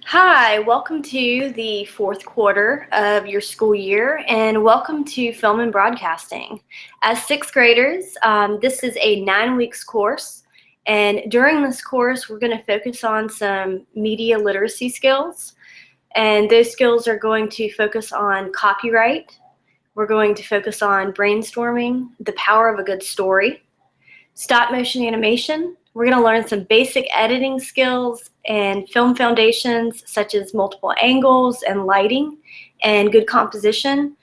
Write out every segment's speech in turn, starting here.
Hi, welcome to the fourth quarter of your school year, and welcome to Film and Broadcasting. As sixth graders, this is a 9 weeks course, and during this course, we're going to focus on some media literacy skills, and those skills are going to focus on copyright. We're going to focus on brainstorming, the power of a good story, stop motion animation. We're going to learn some basic editing skills and film foundations such as multiple angles and lighting and good composition.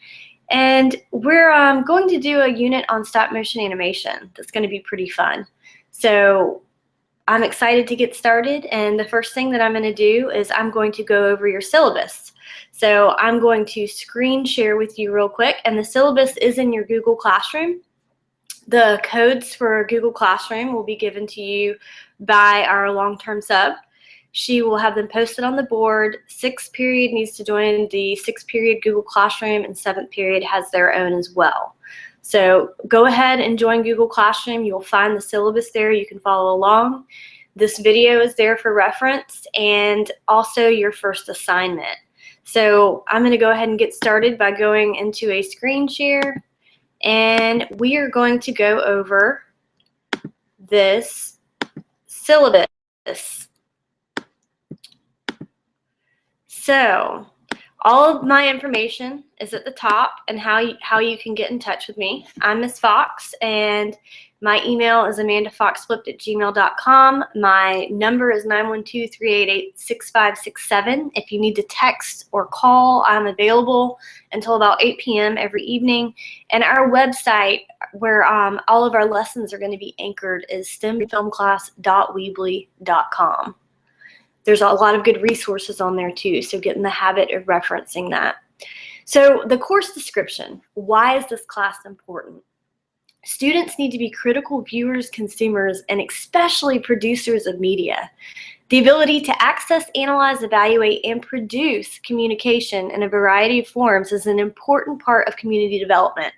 And we're going to do a unit on stop motion animation that's going to be pretty fun. So I'm excited to get started, and the first thing that I'm going to do is I'm going to go over your syllabus. So I'm going to screen share with you real quick, and the syllabus is in your Google Classroom. The codes for Google Classroom will be given to you by our long-term sub. She will have them posted on the board. 6th period needs to join the 6th period Google Classroom, and 7th period has their own as well. So go ahead and join Google Classroom. You'll find the syllabus there. You can follow along. This video is there for reference and also your first assignment. So I'm going to go ahead and get started by going into a screen share. And we are going to go over this syllabus. So all of my information is at the top and how you can get in touch with me. I'm Miss Fox, and my email is amandafoxflipped@gmail.com. My number is 912-388-6567. If you need to text or call, I'm available until about 8 p.m. every evening. And our website, where all of our lessons are going to be anchored, is stemfilmclass.weebly.com. There's a lot of good resources on there too, so get in the habit of referencing that. So the course description, why is this class important? Students need to be critical viewers, consumers, and especially producers of media. The ability to access, analyze, evaluate, and produce communication in a variety of forms is an important part of community development.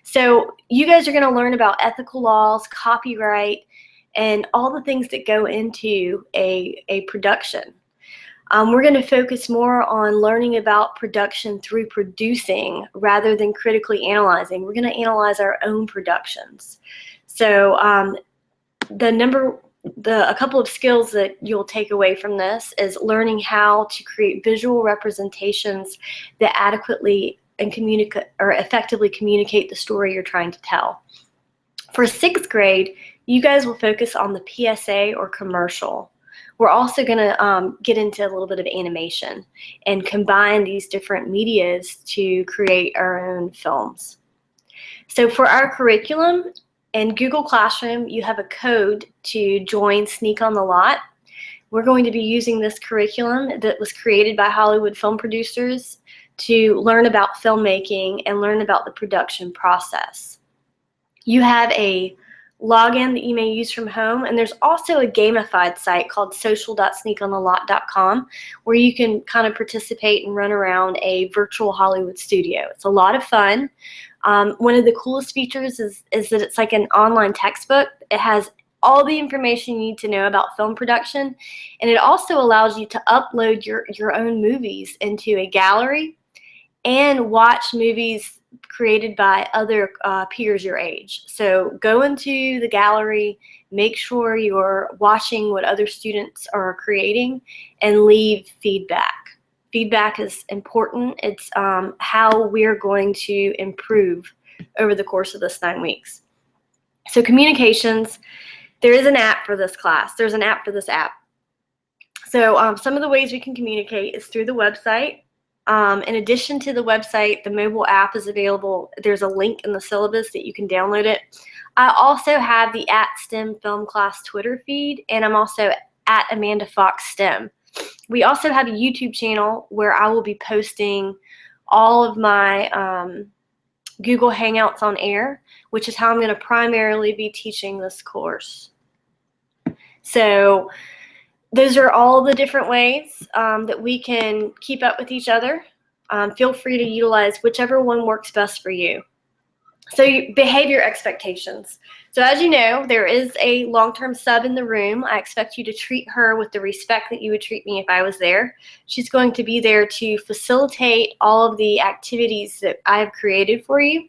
So you guys are going to learn about ethical laws, copyright, and all the things that go into a production. We're going to focus more on learning about production through producing rather than critically analyzing. We're going to analyze our own productions. So a couple of skills that you'll take away from this is learning how to create visual representations that adequately and effectively communicate the story you're trying to tell. For 6th grade, you guys will focus on the PSA or commercial. We're also going to get into a little bit of animation and combine these different medias to create our own films. So for our curriculum, in Google Classroom, you have a code to join Sneak on the Lot. We're going to be using this curriculum that was created by Hollywood film producers to learn about filmmaking and learn about the production process. You have a login that you may use from home, and there's also a gamified site called social.sneakonthelot.com where you can kind of participate and run around a virtual Hollywood studio. It's a lot of fun. One of the coolest features is that it's like an online textbook. It has all the information you need to know about film production, and it also allows you to upload your own movies into a gallery and watch movies created by other peers your age. So go into the gallery, make sure you're watching what other students are creating, and leave feedback. Feedback is important. It's how we're going to improve over the course of this 9 weeks. So communications, there is an app for this class. There's an app for this app. So some of the ways we can communicate is through the website. In addition to the website, the mobile app is available. There's a link in the syllabus that you can download it. I also have the @STEM Film Class Twitter feed, and I'm also @AmandaFoxSTEM. We also have a YouTube channel where I will be posting all of my Google Hangouts on air, which is how I'm going to primarily be teaching this course. So those are all the different ways that we can keep up with each other. Feel free to utilize whichever one works best for you. So behavior expectations. So as you know, there is a long-term sub in the room. I expect you to treat her with the respect that you would treat me if I was there. She's going to be there to facilitate all of the activities that I have created for you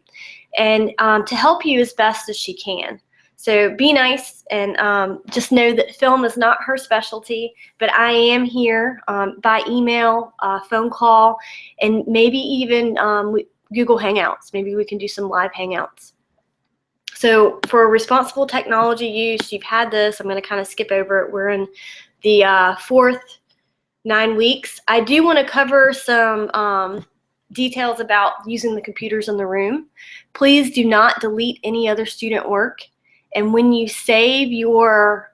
and to help you as best as she can. So be nice and just know that film is not her specialty, but I am here by email, phone call, and maybe even Google Hangouts. Maybe we can do some live Hangouts. So for responsible technology use, you've had this. I'm going to kind of skip over it. We're in the fourth 9 weeks. I do want to cover some details about using the computers in the room. Please do not delete any other student work. And when you save your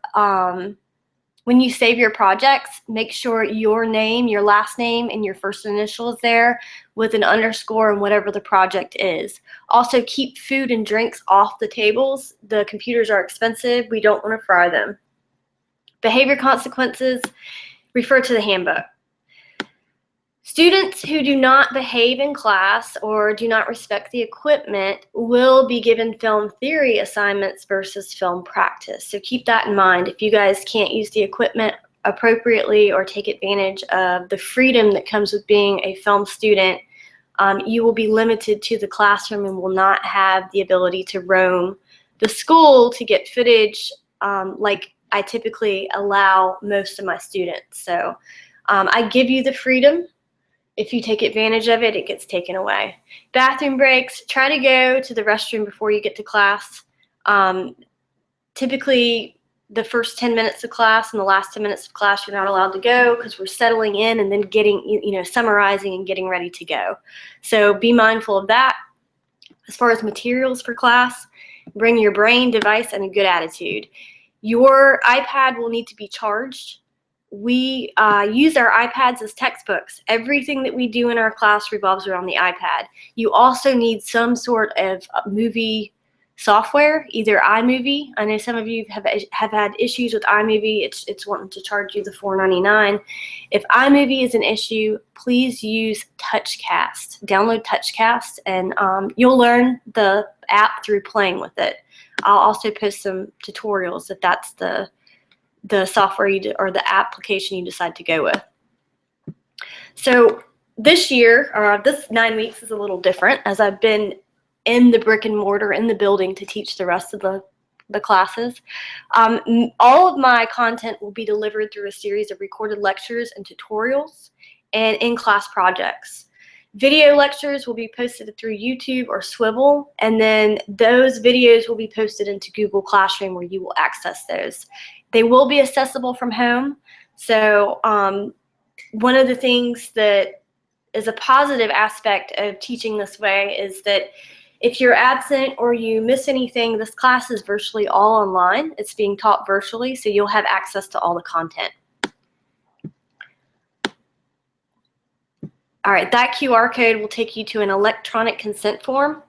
projects, make sure your name, your last name, and your first initial is there with an underscore and whatever the project is. Also, keep food and drinks off the tables. The computers are expensive. We don't want to fry them. Behavior consequences, refer to the handbook. Students who do not behave in class or do not respect the equipment will be given film theory assignments versus film practice. So keep that in mind. If you guys can't use the equipment appropriately or take advantage of the freedom that comes with being a film student, you will be limited to the classroom and will not have the ability to roam the school to get footage like I typically allow most of my students. So I give you the freedom. If you take advantage of it, it gets taken away. Bathroom breaks, try to go to the restroom before you get to class. Typically, the first 10 minutes of class and the last 10 minutes of class, you're not allowed to go because we're settling in and then getting, summarizing and getting ready to go. So be mindful of that. As far as materials for class, bring your brain, device, and a good attitude. Your iPad will need to be charged. We use our iPads as textbooks. Everything that we do in our class revolves around the iPad. You also need some sort of movie software, either iMovie. I know some of you have had issues with iMovie. It's wanting to charge you the $4.99. If iMovie is an issue, please use TouchCast. Download TouchCast, and you'll learn the app through playing with it. I'll also post some tutorials if that's the software or the application you decide to go with. So this year, this 9 weeks is a little different as I've been in the brick and mortar in the building to teach the rest of the classes. All of my content will be delivered through a series of recorded lectures and tutorials and in-class projects. Video lectures will be posted through YouTube or Swivel, and then those videos will be posted into Google Classroom where you will access those. They will be accessible from home. So one of the things that is a positive aspect of teaching this way is that if you're absent or you miss anything, this class is virtually all online. It's being taught virtually, so you'll have access to all the content. All right, that QR code will take you to an electronic consent form,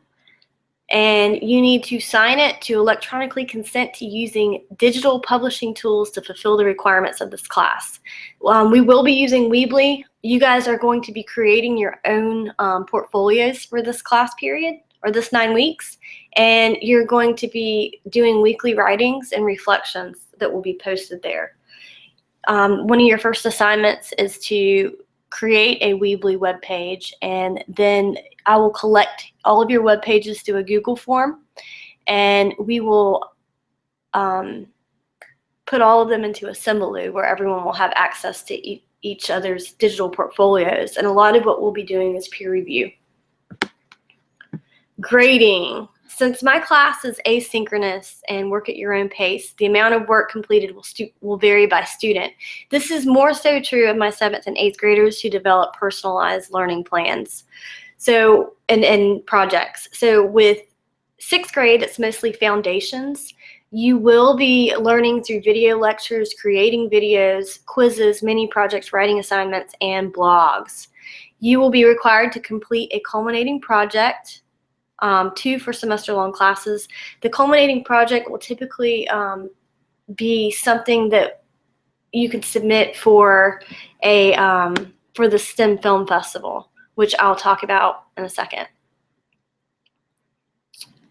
and you need to sign it to electronically consent to using digital publishing tools to fulfill the requirements of this class. We will be using Weebly. You guys are going to be creating your own portfolios for this class period, or this 9 weeks, and you're going to be doing weekly writings and reflections that will be posted there. One of your first assignments is to create a Weebly web page, and then I will collect all of your web pages through a Google form, and we will put all of them into a Syllabus where everyone will have access to each other's digital portfolios. And a lot of what we'll be doing is peer review. Grading. Since my class is asynchronous and work at your own pace, the amount of work completed will vary by student. This is more so true of my 7th and 8th graders who develop personalized learning plans and projects. So with 6th grade, it's mostly foundations. You will be learning through video lectures, creating videos, quizzes, mini projects, writing assignments, and blogs. You will be required to complete a culminating project, 2 for semester-long classes. The culminating project will typically be something that you could submit for the STEM Film Festival, which I'll talk about in a second.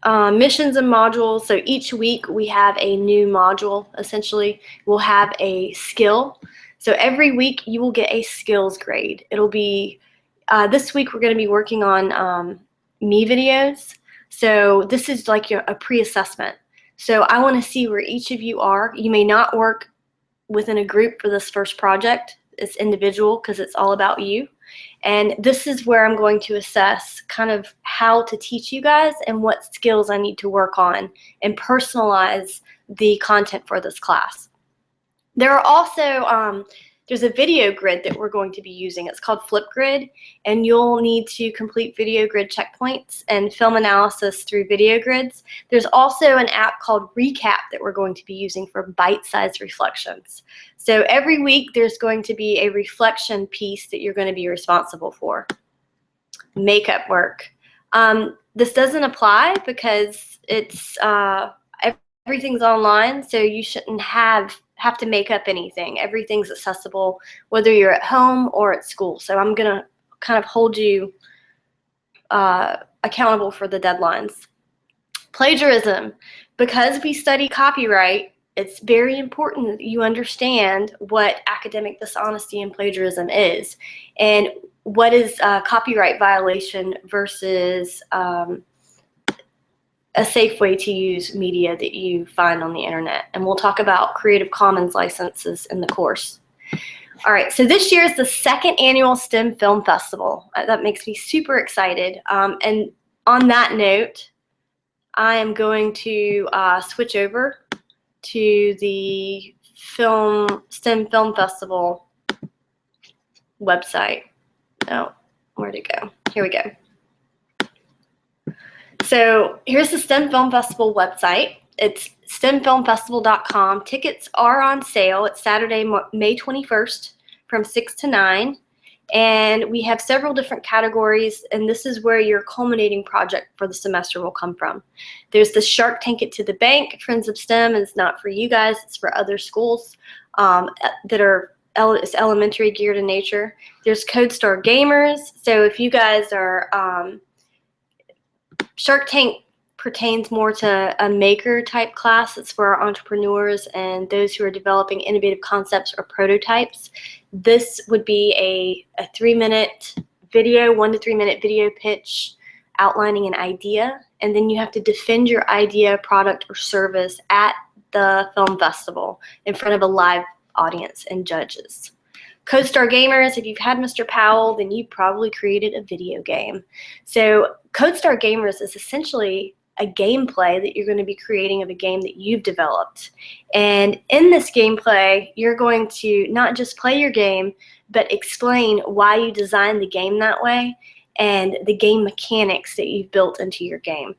Missions and modules. So each week we have a new module, essentially. We'll have a skill. So every week you will get a skills grade. It'll be, this week we're going to be working on me videos. So this is like a pre-assessment. So I want to see where each of you are. You may not work within a group for this first project. It's individual because it's all about you. And this is where I'm going to assess kind of how to teach you guys and what skills I need to work on and personalize the content for this class. There are also, there's a video grid that we're going to be using. It's called Flipgrid, and you'll need to complete video grid checkpoints and film analysis through video grids. There's also an app called Recap that we're going to be using for bite-sized reflections. So every week there's going to be a reflection piece that you're going to be responsible for. Makeup work. This doesn't apply because it's everything's online, so you shouldn't have to make up anything. Everything's accessible, whether you're at home or at school. So I'm going to kind of hold you accountable for the deadlines. Plagiarism. Because we study copyright, it's very important that you understand what academic dishonesty and plagiarism is, and what is a copyright violation versus a safe way to use media that you find on the internet. And we'll talk about Creative Commons licenses in the course. All right, so this year is the second annual STEM Film Festival. That makes me super excited. And on that note, I am going to switch over to the STEM Film Festival website. Oh, where'd it go? Here we go. So here's the STEM Film Festival website. It's stemfilmfestival.com. Tickets are on sale. It's Saturday, May 21st from 6 to 9. And we have several different categories, and this is where your culminating project for the semester will come from. There's the Shark Tank It to the Bank, Friends of STEM. It's not for you guys. It's for other schools that are it's elementary geared in nature. There's CodeStar Gamers. So if you guys are Shark Tank pertains more to a maker type class. It's for our entrepreneurs and those who are developing innovative concepts or prototypes. This would be a 3-minute video, 1 to 3 minute video pitch outlining an idea, and then you have to defend your idea, product, or service at the film festival in front of a live audience and judges. CodeStar Gamers, if you've had Mr. Powell, then you probably created a video game. So CodeStar Gamers is essentially a gameplay that you're going to be creating of a game that you've developed. And in this gameplay, you're going to not just play your game, but explain why you designed the game that way and the game mechanics that you've built into your game.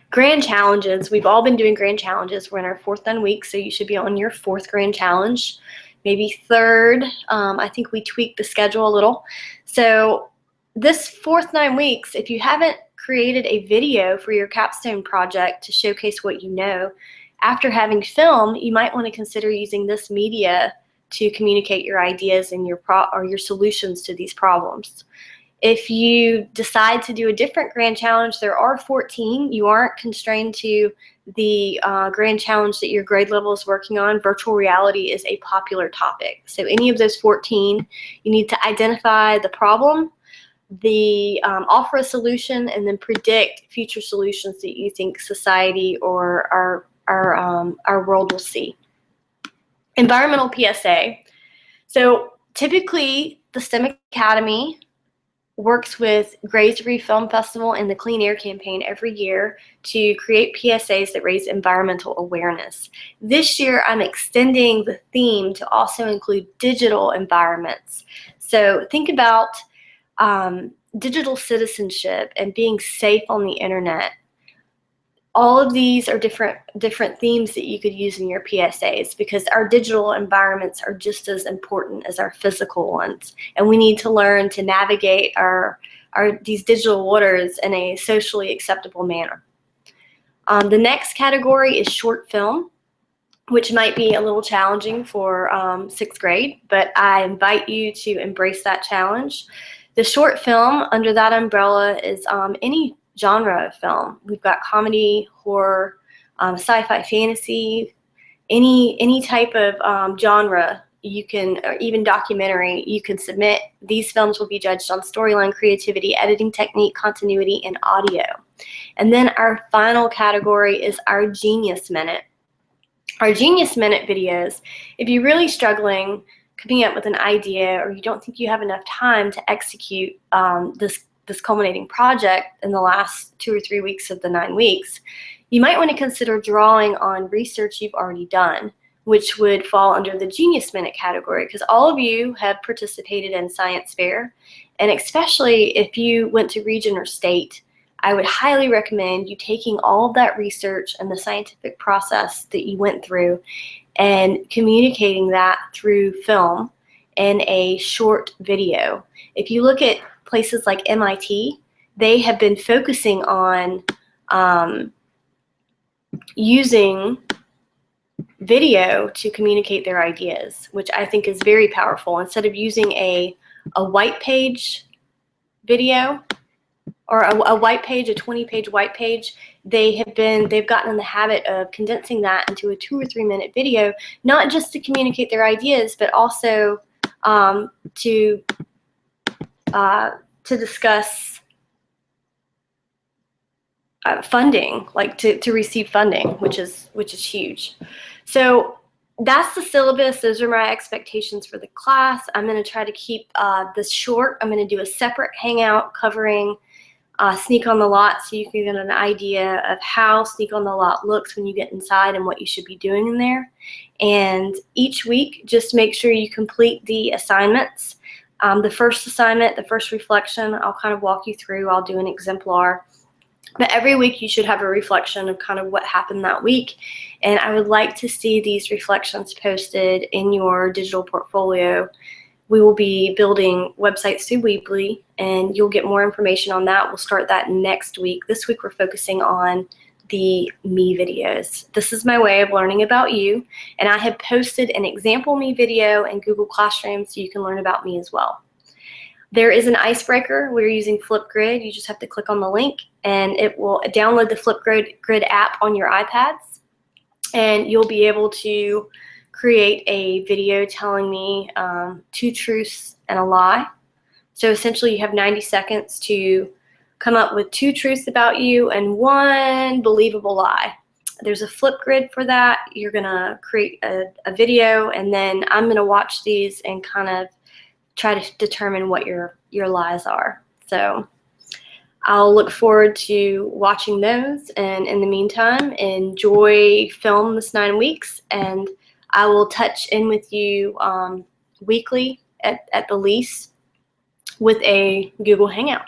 Grand challenges. We've all been doing grand challenges. We're in our 4th done week, so you should be on your 4th grand challenge. Maybe 3rd. I think we tweaked the schedule a little. So this 4th 9 weeks, if you haven't created a video for your capstone project to showcase what you know, after having film, you might want to consider using this media to communicate your ideas and your solutions to these problems. If you decide to do a different grand challenge, there are 14. You aren't constrained to the grand challenge that your grade level is working on. Virtual reality is a popular topic. So any of those 14, you need to identify the problem, offer a solution, and then predict future solutions that you think society or our world will see. Environmental PSA. So typically the STEM Academy works with Grays Reef Film Festival and the Clean Air Campaign every year to create PSAs that raise environmental awareness. This year, I'm extending the theme to also include digital environments. So think about digital citizenship and being safe on the internet. All of these are different themes that you could use in your PSAs, because our digital environments are just as important as our physical ones, and we need to learn to navigate these digital waters in a socially acceptable manner. The next category is short film, which might be a little challenging for 6th grade, but I invite you to embrace that challenge. The short film under that umbrella is any genre of film. We've got comedy, horror, sci-fi, fantasy, any type of genre you can, or even documentary, you can submit. These films will be judged on storyline, creativity, editing technique, continuity, and audio. And then our final category is our Genius Minute. Our Genius Minute videos, if you're really struggling coming up with an idea, or you don't think you have enough time to execute this culminating project in the last 2 or 3 weeks of the 9 weeks, you might want to consider drawing on research you've already done, which would fall under the Genius Minute category, because all of you have participated in science fair, and especially if you went to region or state, I would highly recommend you taking all of that research and the scientific process that you went through and communicating that through film in a short video. If you look at places like MIT, they have been focusing on using video to communicate their ideas, which I think is very powerful. Instead of using a white page video, or a white page, a 20-page white page, they've gotten in the habit of condensing that into a 2 or 3 minute video, not just to communicate their ideas, but also to discuss funding, like to receive funding, which is huge. So that's the syllabus. Those are my expectations for the class. I'm going to try to keep this short. I'm going to do a separate hangout covering Sneak on the Lot, so you can get an idea of how Sneak on the Lot looks when you get inside and what you should be doing in there. And each week, just make sure you complete the assignments. The first assignment, the first reflection, I'll kind of walk you through. I'll do an exemplar. But every week you should have a reflection of kind of what happened that week. And I would like to see these reflections posted in your digital portfolio. We will be building websites through Weebly, and you'll get more information on that. We'll start that next week. This week we're focusing on the me videos. This is my way of learning about you, and I have posted an example me video in Google Classroom so you can learn about me as well. There is an icebreaker. We're using Flipgrid. You just have to click on the link, and it will download the Flipgrid app on your iPads, and you'll be able to create a video telling me 2 truths and a lie. So essentially you have 90 seconds to come up with 2 truths about you and 1 believable lie. There's a Flipgrid for that. You're gonna create a video, and then I'm gonna watch these and kind of try to determine what your lies are. So I'll look forward to watching those, and in the meantime, enjoy film this 9 weeks, and I will touch in with you weekly at the least with a Google Hangout.